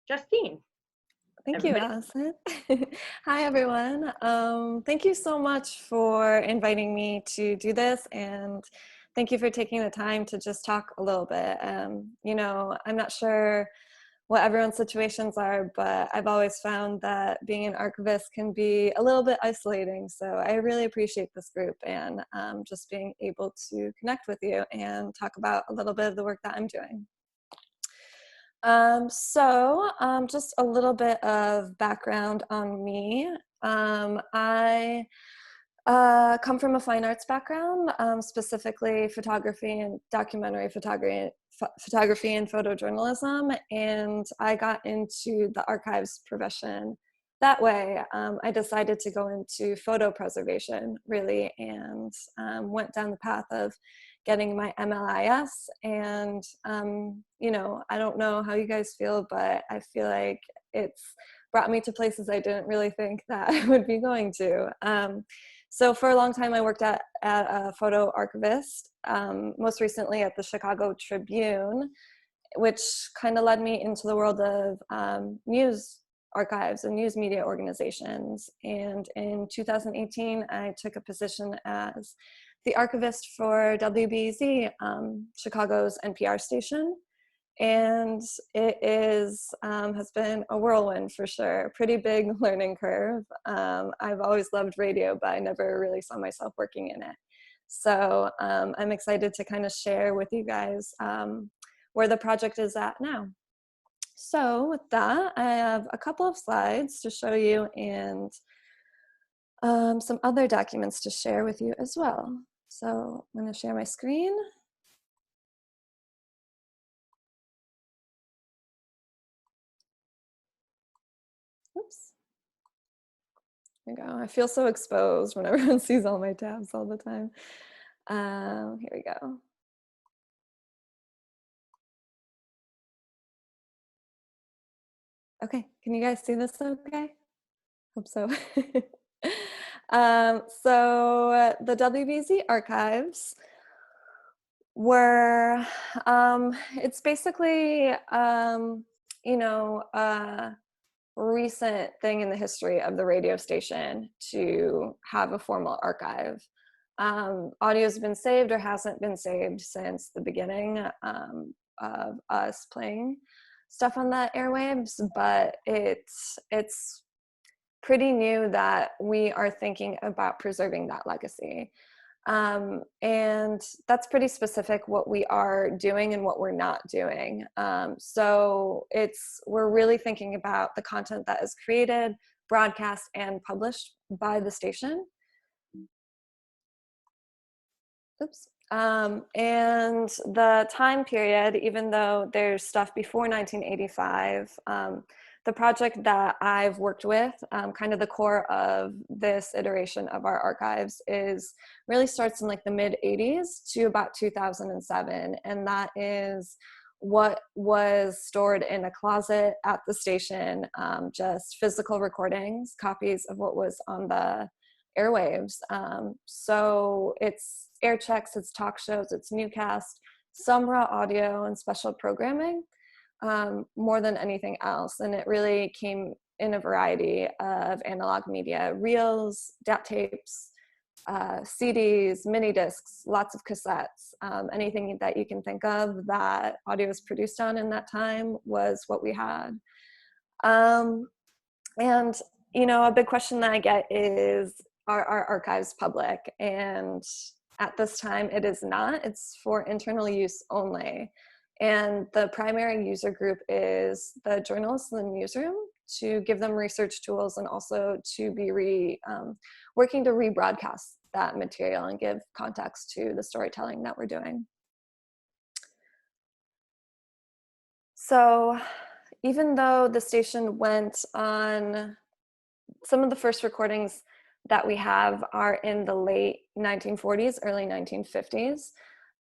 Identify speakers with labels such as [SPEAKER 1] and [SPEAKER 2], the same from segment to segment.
[SPEAKER 1] Justine.
[SPEAKER 2] Thank you,
[SPEAKER 1] Everybody.
[SPEAKER 2] Allison. Hi, everyone. Thank you so much for inviting me to do this, and thank you for taking the time to just talk a little bit. I'm not sure what everyone's situations are, but I've always found that being an archivist can be a little bit isolating. So I really appreciate this group and just being able to connect with you and talk about a little bit of the work that I'm doing. Just a little bit of background on me. I come from a fine arts background, specifically photography and documentary photography and photojournalism, and I got into the archives profession that way. I decided to go into photo preservation, really, and went down the path of getting my MLIS. And, I don't know how you guys feel, but I feel like it's brought me to places I didn't really think that I would be going to. So for a long time, I worked at a photo archivist, most recently at the Chicago Tribune, which kind of led me into the world of news archives and news media organizations. And in 2018, I took a position as the archivist for WBZ, Chicago's NPR station. And it has been a whirlwind for sure. Pretty big learning curve. I've always loved radio, but I never really saw myself working in it. So I'm excited to kind of share with you guys where the project is at now. So with that, I have a couple of slides to show you and some other documents to share with you as well. So I'm going to share my screen. Oops. There we go. I feel so exposed when everyone sees all my tabs all the time. Here we go. Okay, can you guys see this okay? Hope so. The WBZ Archives were, it's basically, a recent thing in the history of the radio station to have a formal archive. Audio has been saved or hasn't been saved since the beginning of us playing stuff on the airwaves, but it's pretty new that we are thinking about preserving that legacy. And that's pretty specific what we are doing and what we're not doing. So we're really thinking about the content that is created, broadcast, and published by the station. Oops. And the time period, even though there's stuff before 1985, the project that I've worked with, kind of the core of this iteration of our archives, really starts in like the mid 80s to about 2007. And that is what was stored in a closet at the station, just physical recordings, copies of what was on the airwaves. So it's air checks, it's talk shows, it's newscast, some raw audio and special programming, more than anything else. And it really came in a variety of analog media: reels, DAT tapes, CDs, mini discs, lots of cassettes. Anything that you can think of that audio was produced on in that time was what we had. And a big question that I get is, are our archives public? And at this time, it is not. It's for internal use only. And the primary user group is the journalists in the newsroom, to give them research tools and also to be working to rebroadcast that material and give context to the storytelling that we're doing. So even though the station went on, some of the first recordings that we have are in the late 1940s, early 1950s.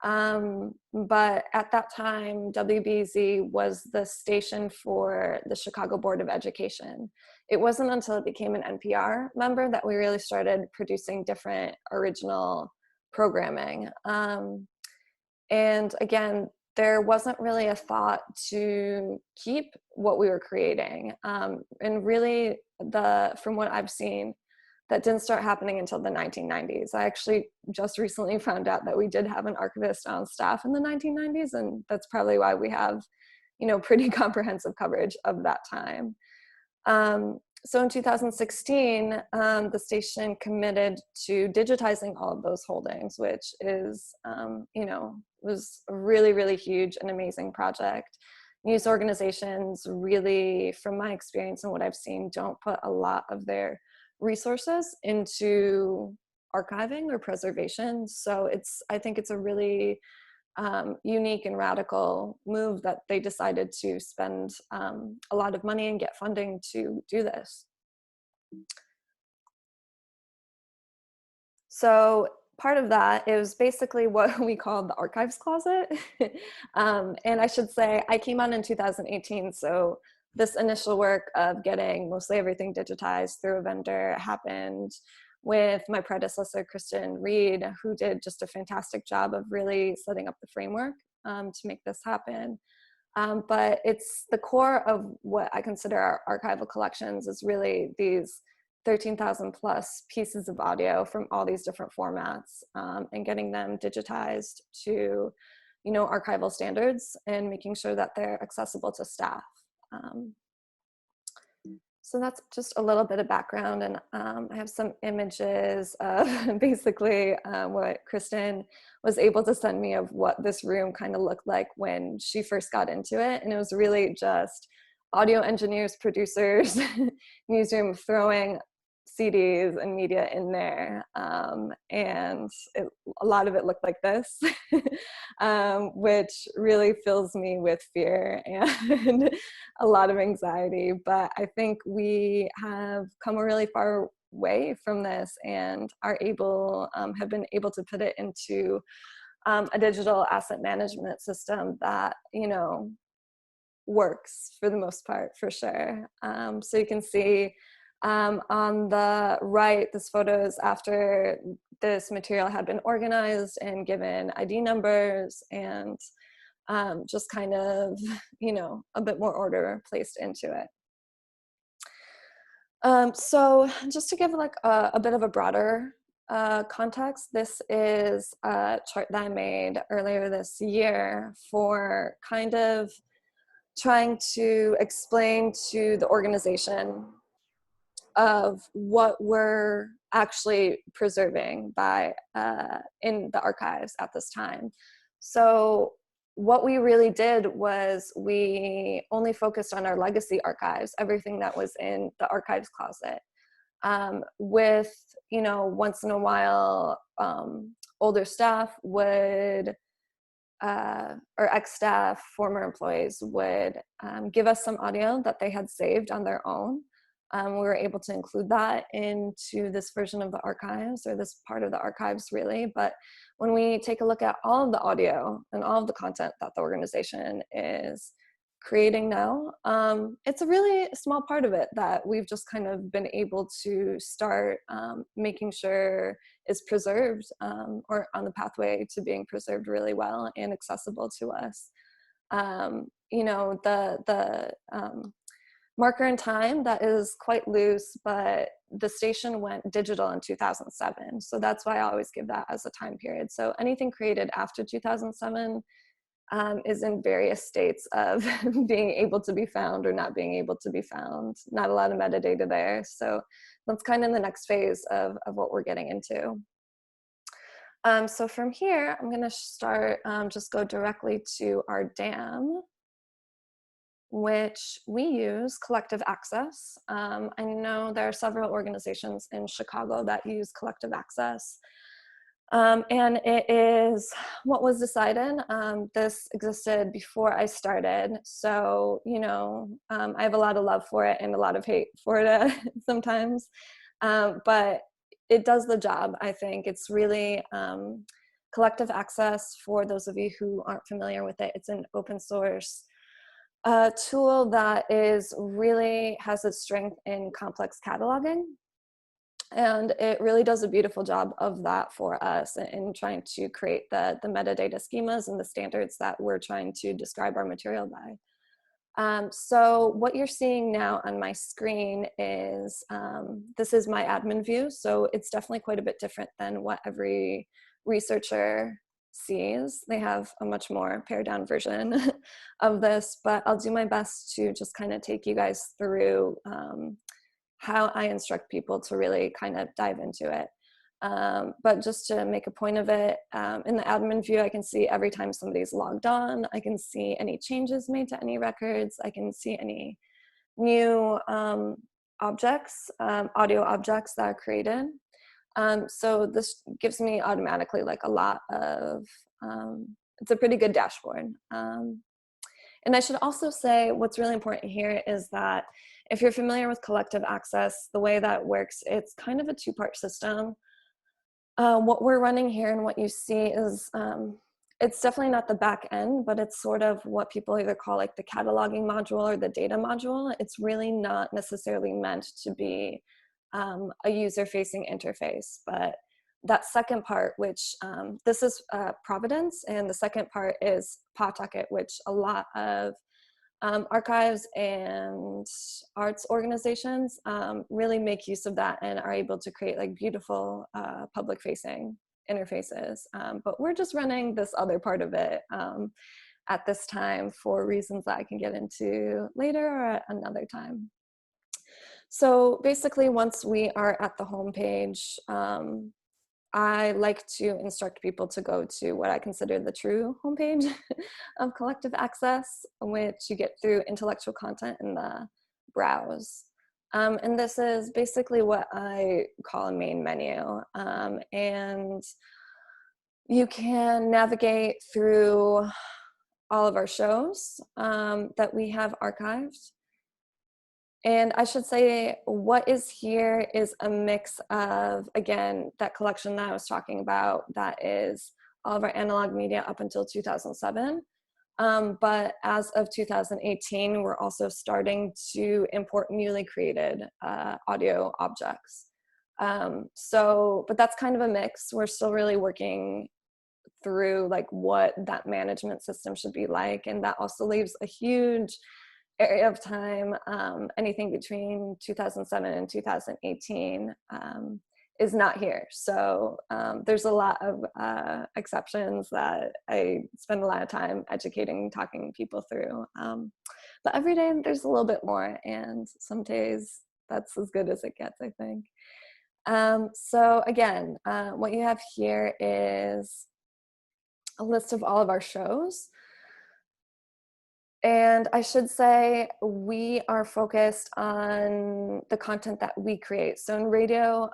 [SPEAKER 2] But at that time, WBZ was the station for the Chicago Board of Education. It wasn't until it became an NPR member that we really started producing different original programming. And again, there wasn't really a thought to keep what we were creating. And really, from what I've seen, that didn't start happening until the 1990s. I actually just recently found out that we did have an archivist on staff in the 1990s, and that's probably why we have, pretty comprehensive coverage of that time. So in 2016, the station committed to digitizing all of those holdings, which is, was a really, really huge and amazing project. News organizations really, from my experience and what I've seen, don't put a lot of their resources into archiving or preservation. So I think it's a really unique and radical move that they decided to spend a lot of money and get funding to do this. So part of that is basically what we call the archives closet. And I should say I came on in 2018, so this initial work of getting mostly everything digitized through a vendor happened with my predecessor, Kristen Reed, who did just a fantastic job of really setting up the framework to make this happen. But it's the core of what I consider our archival collections is really these 13,000 plus pieces of audio from all these different formats, and getting them digitized to, archival standards and making sure that they're accessible to staff. So that's just a little bit of background, and I have some images of basically what Kristen was able to send me of what this room kind of looked like when she first got into it. And it was really just audio engineers, producers, newsroom throwing CDs and media in there. And a lot of it looked like this, which really fills me with fear and a lot of anxiety. But I think we have come a really far way from this and are have been able to put it into a digital asset management system that, works for the most part, for sure. So you can see on the right, this photo is after this material had been organized and given ID numbers and just kind of, a bit more order placed into it. So just to give like a bit of a broader context, this is a chart that I made earlier this year for kind of trying to explain to the organization of what we're actually preserving by in the archives at this time. So what we really did was we only focused on our legacy archives, everything that was in the archives closet, with, once in a while, older staff would, or ex-staff, former employees would give us some audio that they had saved on their own. We were able to include that into this version of the archives, or this part of the archives really. But when we take a look at all of the audio and all of the content that the organization is creating now, it's a really small part of it that we've just kind of been able to start making sure is preserved, or on the pathway to being preserved really well and accessible to us. The marker in time, that is quite loose, but the station went digital in 2007. So that's why I always give that as a time period. So anything created after 2007 is in various states of being able to be found or not being able to be found. Not a lot of metadata there. So that's kind of the next phase of what we're getting into. So from here, I'm gonna start, just go directly to our DAM, which we use collective access. I know there are several organizations in Chicago that use collective access. And it is what was decided. This existed before I started. So, I have a lot of love for it and a lot of hate for it sometimes. But it does the job, I think. It's really collective access. For those of you who aren't familiar with it, it's an open source tool that is really has its strength in complex cataloging. And it really does a beautiful job of that for us in trying to create the metadata schemas and the standards that we're trying to describe our material by. So what you're seeing now on my screen is, this is my admin view. So it's definitely quite a bit different than what every researcher sees. They have a much more pared down version of this, but I'll do my best to just kind of take you guys through how I instruct people to really kind of dive into it. But just to make a point of it, in the admin view, I can see every time somebody's logged on. I can see any changes made to any records. I can see any new objects, audio objects that are created. So this gives me automatically like a lot of, it's a pretty good dashboard. And I should also say what's really important here is that if you're familiar with collective access, the way that works, it's kind of a two-part system. What we're running here and what you see is, it's definitely not the back end, but it's sort of what people either call like the cataloging module or the data module. It's really not necessarily meant to be a user-facing interface, but that second part, which this is Providence, and the second part is Pawtucket, which a lot of archives and arts organizations really make use of that and are able to create like beautiful public facing interfaces. But we're just running this other part of it at this time for reasons that I can get into later or at another time. So basically, once we are at the home page, I like to instruct people to go to what I consider the true homepage of collective access, which you get through intellectual content in the browse. And this is basically what I call a main menu. And you can navigate through all of our shows that we have archived. And I should say what is here is a mix of, again, that collection that I was talking about, that is all of our analog media up until 2007. But as of 2018, we're also starting to import newly created audio objects. But that's kind of a mix. We're still really working through like what that management system should be like. And that also leaves a huge area of time, anything between 2007 and 2018 is not here. So there's a lot of exceptions that I spend a lot of time educating, talking people through. But every day there's a little bit more, and some days that's as good as it gets, I think. So again, what you have here is a list of all of our shows. And I should say we are focused on the content that we create. So in radio,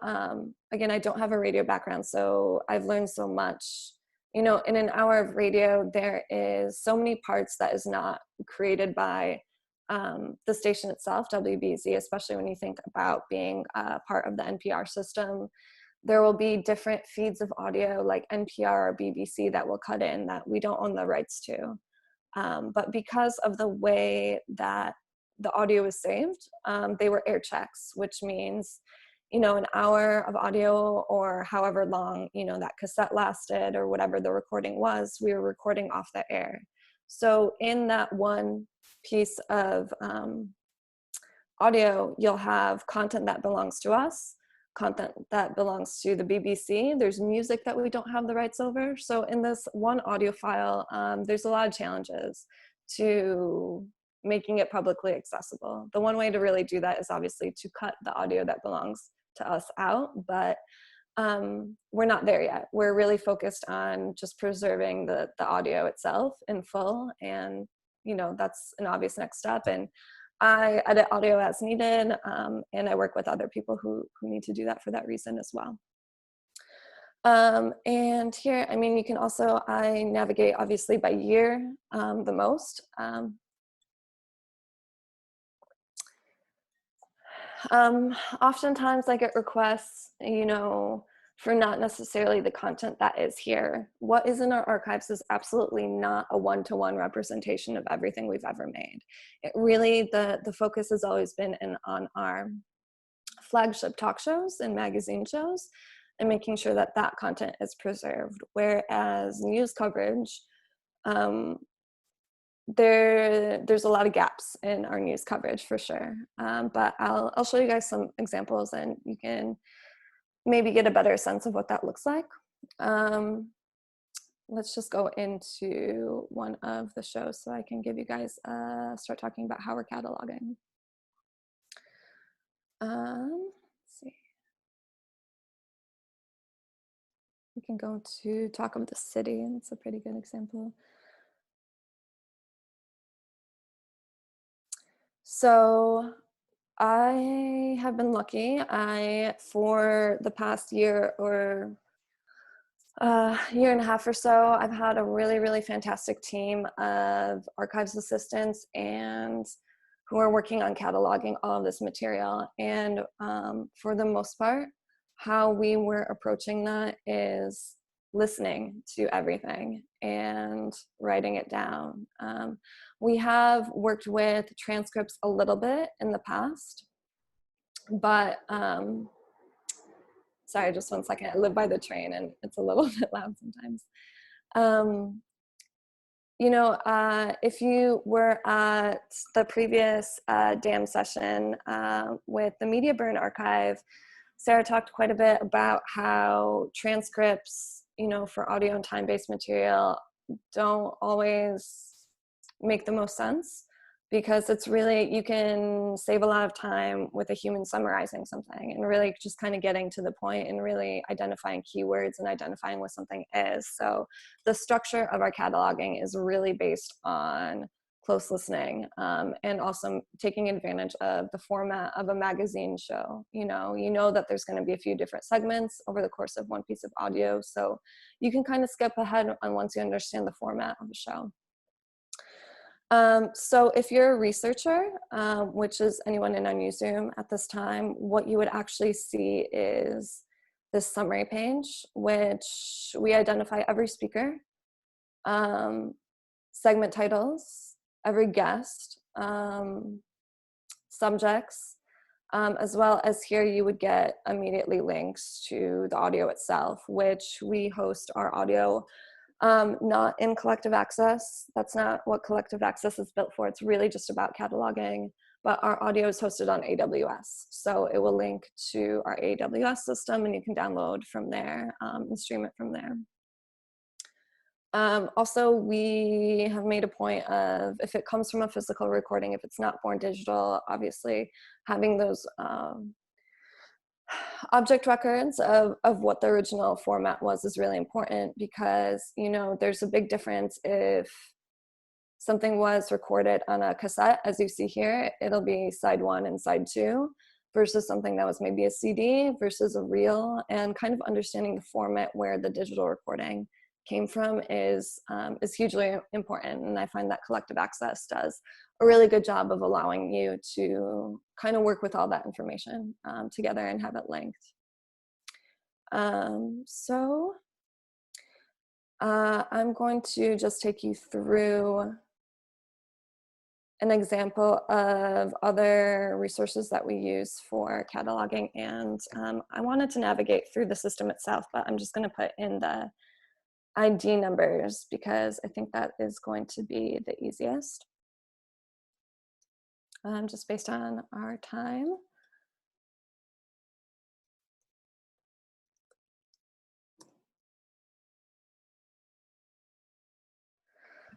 [SPEAKER 2] again, I don't have a radio background, so I've learned so much. You know, in an hour of radio, there is so many parts that is not created by the station itself, WBZ, especially when you think about being part of the NPR system. There will be different feeds of audio like NPR or BBC that will cut in that we don't own the rights to. But because of the way that the audio is saved, they were air checks, which means, you know, an hour of audio or however long, you know, that cassette lasted or whatever the recording was, we were recording off the air. So in that one piece of audio, you'll have content that belongs to us, content that belongs to the BBC. There's music that we don't have the rights over. So in this one audio file, there's a lot of challenges to making it publicly accessible. The one way to really do that is obviously to cut the audio that belongs to us out, but we're not there yet. We're really focused on just preserving the audio itself in full. And, you know, that's an obvious next step. And I edit audio as needed, and I work with other people who need to do that for that reason as well. And here, I mean, you can also, I navigate obviously by year the most. Oftentimes I get requests, you know, for not necessarily the content that is here. What is in our archives is absolutely not a one-to-one representation of everything we've ever made. It really, the focus has always been on our flagship talk shows and magazine shows, and making sure that that content is preserved. Whereas news coverage, there's a lot of gaps in our news coverage for sure. But I'll show you guys some examples, and you can maybe get a better sense of what that looks like. Let's just go into one of the shows so I can give you guys, start talking about how we're cataloging. Let's see. We can go to Talk of the City, and it's a pretty good example. So I have been lucky. For the past year or year and a half or so, I've had a really, really fantastic team of archives assistants and who are working on cataloging all of this material. And for the most part, how we were approaching that is listening to everything and writing it down. We have worked with transcripts a little bit in the past, but sorry, just one second. I live by the train and it's a little bit loud sometimes. You know, if you were at the previous DAM session with the Media Burn Archive, Sarah talked quite a bit about how transcripts, you know, for audio and time-based material don't always make the most sense, because it's really, you can save a lot of time with a human summarizing something and really just kind of getting to the point and really identifying keywords and identifying what something is. So the structure of our cataloging is really based on close listening, and also taking advantage of the format of a magazine show. You know that there's going to be a few different segments over the course of one piece of audio, so you can kind of skip ahead on once you understand the format of the show. So if you're a researcher, which is anyone in our newsroom at this time, what you would actually see is this summary page, which we identify every speaker, segment titles, every guest, subjects, as well as here you would get immediately links to the audio itself, which we host our audio not in collective access. That's not what collective access is built for. It's really just about cataloging, but our audio is hosted on AWS. So it will link to our AWS system and you can download from there and stream it from there. Also, we have made a point of, if it comes from a physical recording, if it's not born digital, obviously having those object records of what the original format was is really important, because, you know, there's a big difference if something was recorded on a cassette, as you see here, it'll be side 1 and side 2, versus something that was maybe a CD versus a reel, and kind of understanding the format where the digital recording came from is hugely important. And I find that collective access does a really good job of allowing you to kind of work with all that information together and have it linked. So I'm going to just take you through an example of other resources that we use for cataloging. And I wanted to navigate through the system itself, but I'm just going to put in the ID numbers because I think that is going to be the easiest, just based on our time.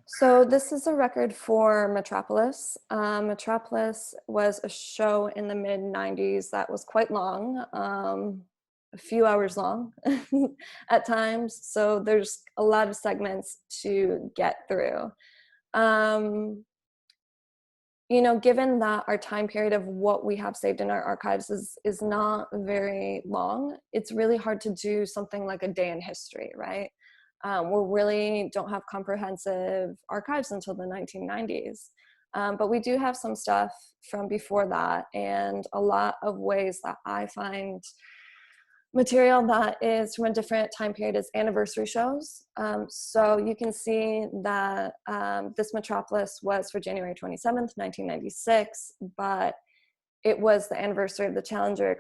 [SPEAKER 2] So this is a record for Metropolis. Metropolis was a show in the mid-90s that was quite long, a few hours long at times. So there's a lot of segments to get through. You know, given that our time period of what we have saved in our archives is not very long, it's really hard to do something like a day in history, right? We really don't have comprehensive archives until the 1990s. But we do have some stuff from before that, and a lot of ways that I find material that is from a different time period is anniversary shows. So you can see that this Metropolis was for January 27th, 1996, but it was the anniversary of the Challenger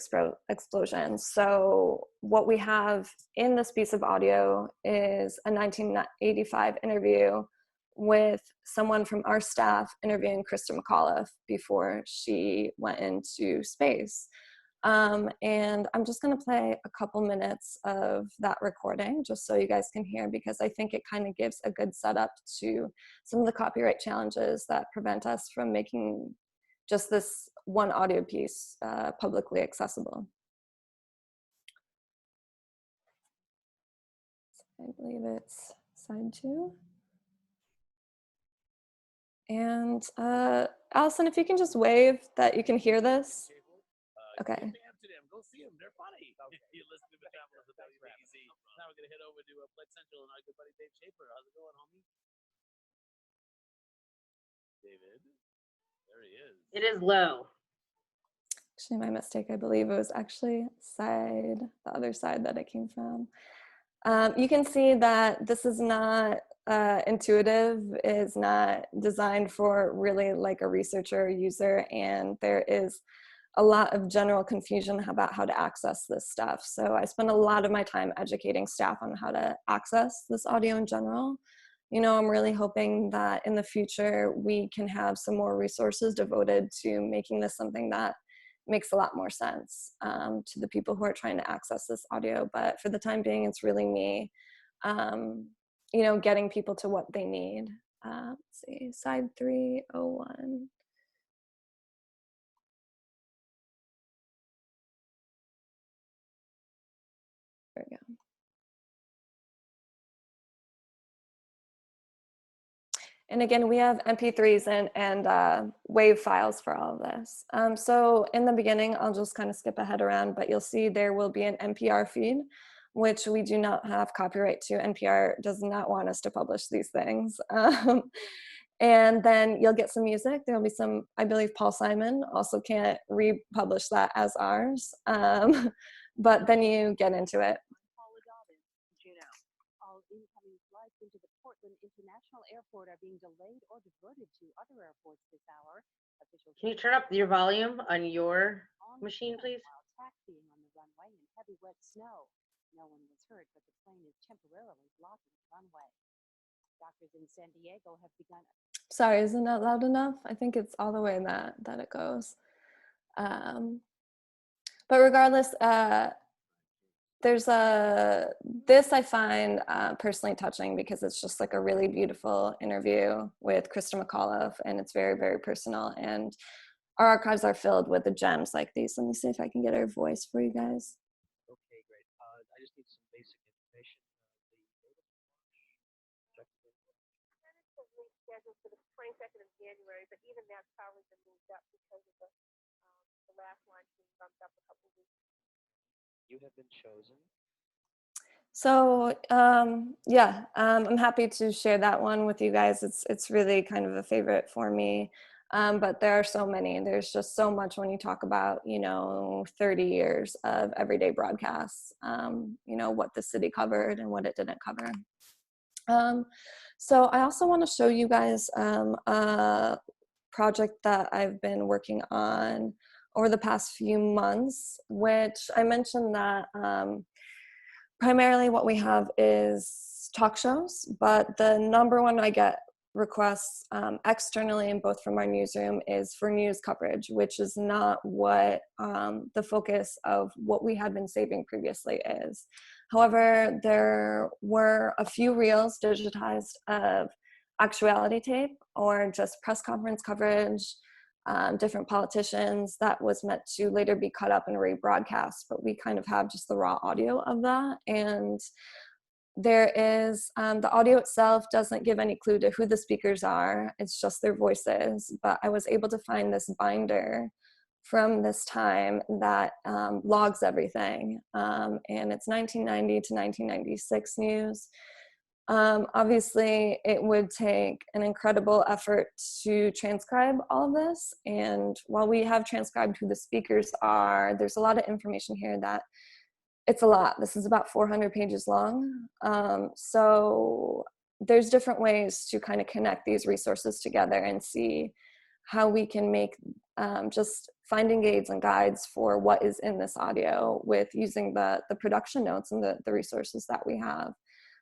[SPEAKER 2] explosion. So what we have in this piece of audio is a 1985 interview with someone from our staff interviewing Krista McAuliffe before she went into space. And I'm just going to play a couple minutes of that recording just so you guys can hear, because I think it kind of gives a good setup to some of the copyright challenges that prevent us from making just this one audio piece publicly accessible. I believe it's side 2. And Allison, if you can just wave that you can hear this. Okay.
[SPEAKER 1] Go see them. They're funny. You listen to Metropolis with WBZ. Now we're going to head over to Blood Central and our good buddy Dave Schaefer. How's it going, homie? David. There he is.
[SPEAKER 3] It is low.
[SPEAKER 2] Actually, my mistake. I believe it was actually the other side that it came from. You can see that this is not intuitive, is not designed for really like a researcher or user, and there is a lot of general confusion about how to access this stuff. So I spend a lot of my time educating staff on how to access this audio in general. You know, I'm really hoping that in the future we can have some more resources devoted to making this something that makes a lot more sense to the people who are trying to access this audio. But for the time being, it's really me, you know, getting people to what they need. Let's see, side 301. There we go. And again, we have MP3s and WAV files for all of this. So in the beginning, I'll just kind of skip ahead around, but you'll see there will be an NPR feed, which we do not have copyright to. NPR does not want us to publish these things. And then you'll get some music. There'll be some, I believe Paul Simon also can't republish that as ours. But then you get into it.
[SPEAKER 4] Into the Portland International Airport are being delayed or diverted to other airports this hour.
[SPEAKER 3] Can you turn up your volume on your machine, please?
[SPEAKER 4] While taxiing on the runway in heavy wet snow. No one was hurt, but the plane is temporarily blocking the runway. Doctors in San Diego have begun.
[SPEAKER 2] Sorry, isn't that loud enough? I think it's all the way that it goes. But regardless, there's this I find personally touching because it's just like a really beautiful interview with Krista McAuliffe, and it's very, very personal. And our archives are filled with the gems like these. Let me see if I can get her voice for you guys.
[SPEAKER 1] Okay, great. I just need some basic information.
[SPEAKER 5] Tentatively scheduled for the 22nd of January, but even that's probably been moved up because of the last launch being bumped up a couple of weeks.
[SPEAKER 1] You have been chosen.
[SPEAKER 2] So yeah, I'm happy to share that one with you guys. It's really kind of a favorite for me. But there are so many. There's just so much when you talk about, you know, 30 years of everyday broadcasts, you know, what the city covered and what it didn't cover. So I also want to show you guys a project that I've been working on over the past few months, which I mentioned that primarily what we have is talk shows, but the number one I get requests externally and both from our newsroom is for news coverage, which is not what the focus of what we had been saving previously is. However, there were a few reels digitized of actuality tape or just press conference coverage, different politicians that was meant to later be cut up and rebroadcast, but we kind of have just the raw audio of that. And there is, the audio itself doesn't give any clue to who the speakers are, it's just their voices, but I was able to find this binder from this time that logs everything, and it's 1990 to 1996 news. Obviously, it would take an incredible effort to transcribe all of this. And while we have transcribed who the speakers are, there's a lot of information here that it's a lot. This is about 400 pages long. So there's different ways to kind of connect these resources together and see how we can make just finding aids and guides for what is in this audio with using the production notes and the resources that we have.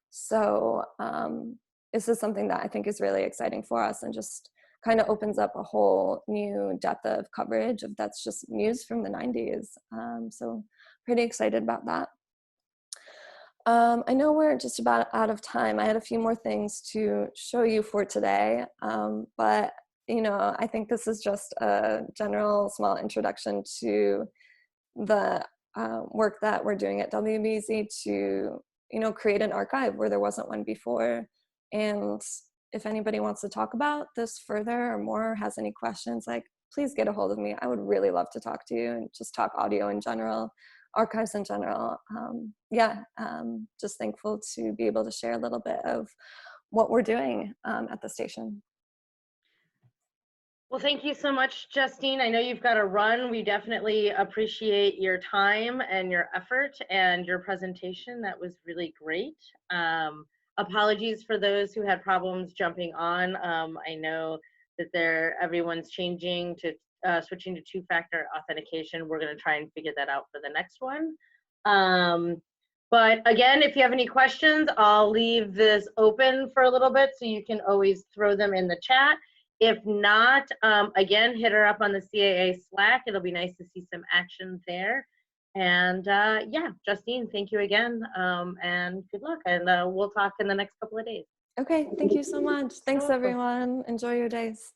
[SPEAKER 2] So this is something that I think is really exciting for us and just kind of opens up a whole new depth of coverage of that's just news from the 90s. So pretty excited about that. I know we're just about out of time. I had a few more things to show you for today, but I think this is just a general small introduction to the work that we're doing at WBZ to, create an archive where there wasn't one before. And if anybody wants to talk about this further or more, has any questions, please get a hold of me. I would really love to talk to you and just talk audio in general, archives in general. Just thankful to be able to share a little bit of what we're doing at the station.
[SPEAKER 3] Well, thank you so much, Justine. I know you've got to run. We definitely appreciate your time and your effort and your presentation. That was really great. Apologies for those who had problems jumping on. I know that everyone's changing to switching to two-factor authentication. We're going to try and figure that out for the next one. But again, if you have any questions, I'll leave this open for a little bit so you can always throw them in the chat. If not, again, hit her up on the CAA Slack. It'll be nice to see some action there. And yeah, Justine, thank you again, and good luck. And we'll talk in the next couple of days.
[SPEAKER 2] Okay, thank you so much. Thanks,
[SPEAKER 3] welcome.
[SPEAKER 2] everyone. Enjoy your days.